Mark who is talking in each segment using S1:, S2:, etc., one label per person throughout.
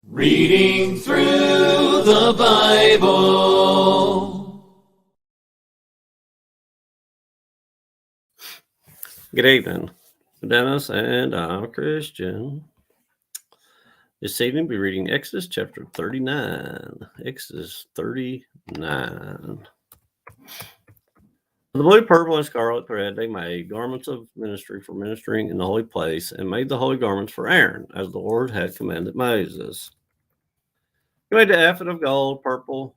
S1: Reading through the Bible.
S2: Good evening, Dennis, and I'm Christian. This evening we'll be reading Exodus chapter 39. Exodus 39. The blue, purple, and scarlet thread they made garments of ministry for ministering in the holy place, and made the holy garments for Aaron, as the Lord had commanded Moses. He made the ephod of gold, purple,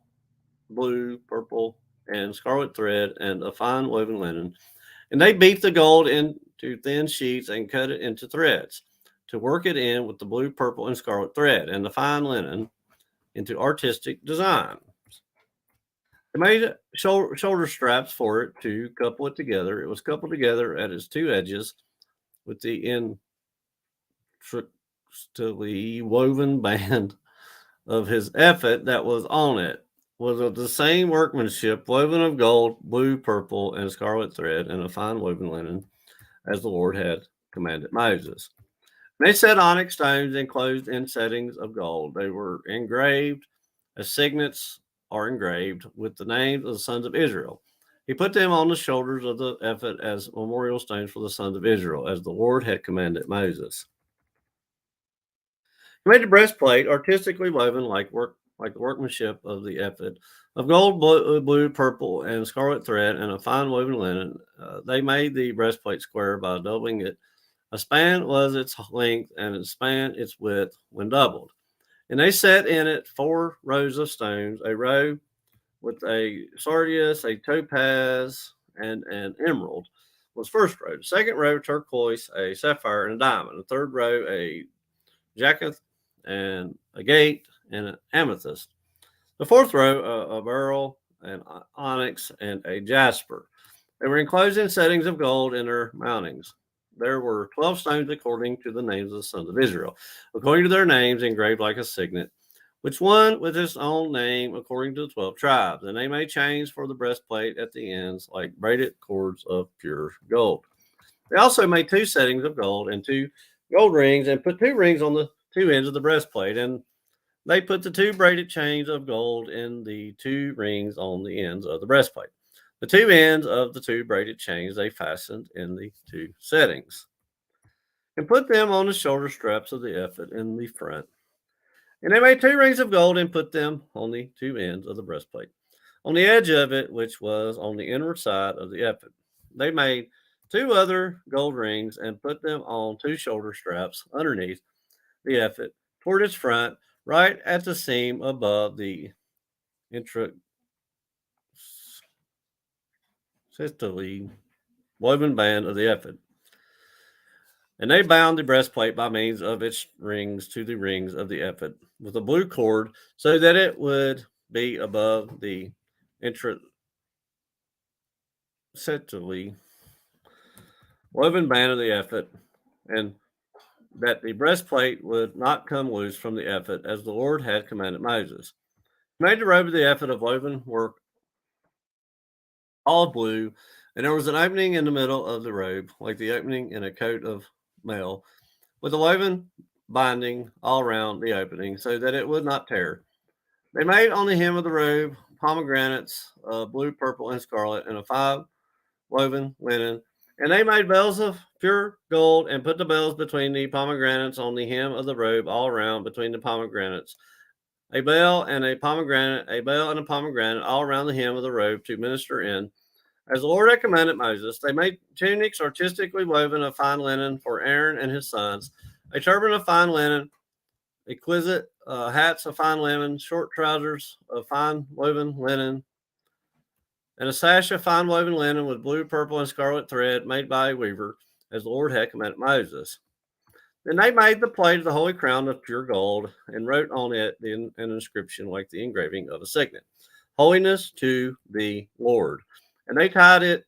S2: blue, purple, and scarlet thread, and a fine woven linen. And they beat the gold into thin sheets and cut it into threads, to work it in with the blue, purple, and scarlet thread, and the fine linen into artistic design. They made shoulder straps for it to couple it together. It was coupled together at its two edges with the intricately woven band of his ephod that was on it. Was of the same workmanship, woven of gold, blue, purple, and scarlet thread, and a fine woven linen, as the Lord had commanded Moses. They set onyx stones enclosed in settings of gold. They were engraved as signets are engraved with the names of the sons of Israel. He put them on the shoulders of the ephod as memorial stones for the sons of Israel, as the Lord had commanded Moses. He made the breastplate artistically woven like the workmanship of the ephod of gold, blue, purple, and scarlet thread, and a fine woven linen. They made the breastplate square by doubling it. A span was its length, and a span its width when doubled. And they set in it 4 rows of stones, a row with a sardius, a topaz, and an emerald was first row. The second row, turquoise, a sapphire, and a diamond. The third row, a jacinth, and a agate, and an amethyst. The fourth row, a beryl, an onyx, and a jasper. They were enclosed in settings of gold in their mountings. There were 12 stones according to the names of the sons of Israel, according to their names engraved like a signet, which one with its own name according to the 12 tribes. And they made chains for the breastplate at the ends, like braided cords of pure gold. They also made 2 settings of gold and 2 gold rings, and put 2 rings on the 2 ends of the breastplate. And they put the 2 braided chains of gold in the 2 rings on the ends of the breastplate. The 2 ends of the 2 braided chains they fastened in the 2 settings, and put them on the shoulder straps of the ephod in the front. And they made 2 rings of gold and put them on the 2 ends of the breastplate, on the edge of it, which was on the inward side of the ephod. They made 2 other gold rings and put them on 2 shoulder straps underneath the ephod toward its front, right at the seam above the intricately woven band of the ephod. And they bound the breastplate by means of its rings to the rings of the ephod with a blue cord, so that it would be above the intricately woven band of the ephod, and that the breastplate would not come loose from the ephod, as the Lord had commanded Moses. He made the robe of the ephod of woven work all blue, and there was an opening in the middle of the robe, like the opening in a coat of mail, with a woven binding all around the opening, so that it would not tear. They made on the hem of the robe pomegranates, blue, purple, and scarlet, and a 5 woven linen. And they made bells of pure gold, and put the bells between the pomegranates on the hem of the robe all around between the pomegranates. A bell and a pomegranate, a bell and a pomegranate all around the hem of the robe to minister in. As the Lord had commanded Moses, they made tunics artistically woven of fine linen for Aaron and his sons, a turban of fine linen, exquisite hats of fine linen, short trousers of fine woven linen, and a sash of fine woven linen with blue, purple, and scarlet thread made by a weaver, as the Lord had commanded Moses. Then they made the plate of the holy crown of pure gold, and wrote on it an inscription like the engraving of a signet, "Holiness to the Lord." And they tied to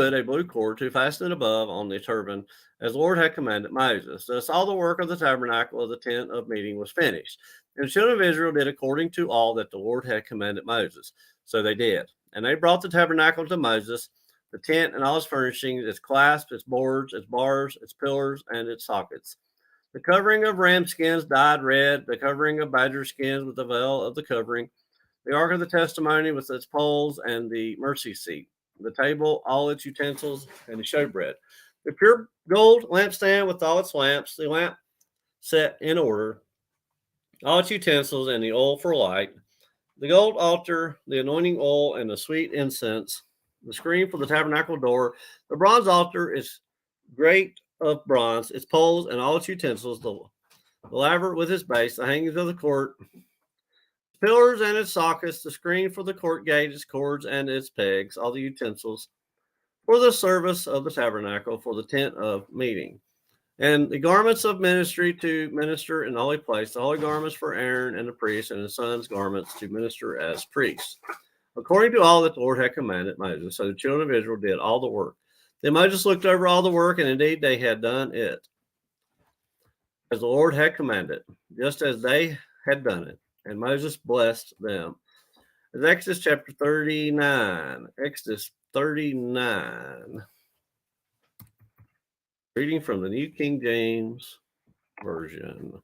S2: it a blue cord to fasten it above on the turban, as the Lord had commanded Moses. Thus all the work of the tabernacle of the tent of meeting was finished. And the children of Israel did according to all that the Lord had commanded Moses. So they did. And they brought the tabernacle to Moses, the tent and all its furnishings, its clasps, its boards, its bars, its pillars, and its sockets. The covering of ram skins dyed red, the covering of badger skins with the veil of the covering, the ark of the testimony with its poles and the mercy seat, the table, all its utensils, and the showbread. The pure gold lampstand with all its lamps, the lamp set in order, all its utensils, and the oil for light, the gold altar, the anointing oil, and the sweet incense, the screen for the tabernacle door. The bronze altar is great of bronze, its poles and all its utensils, the laver with its base, the hangings of the court, pillars and its sockets, the screen for the court gate, its cords and its pegs, all the utensils for the service of the tabernacle, for the tent of meeting, and the garments of ministry to minister in the holy place, the holy garments for Aaron and the priest, and his sons' garments to minister as priests, according to all that the Lord had commanded Moses. So the children of Israel did all the work. Then Moses looked over all the work, and indeed they had done it as the Lord had commanded, just as they had done it. And Moses blessed them. It's Exodus chapter 39. Exodus 39. Reading from the New King James Version.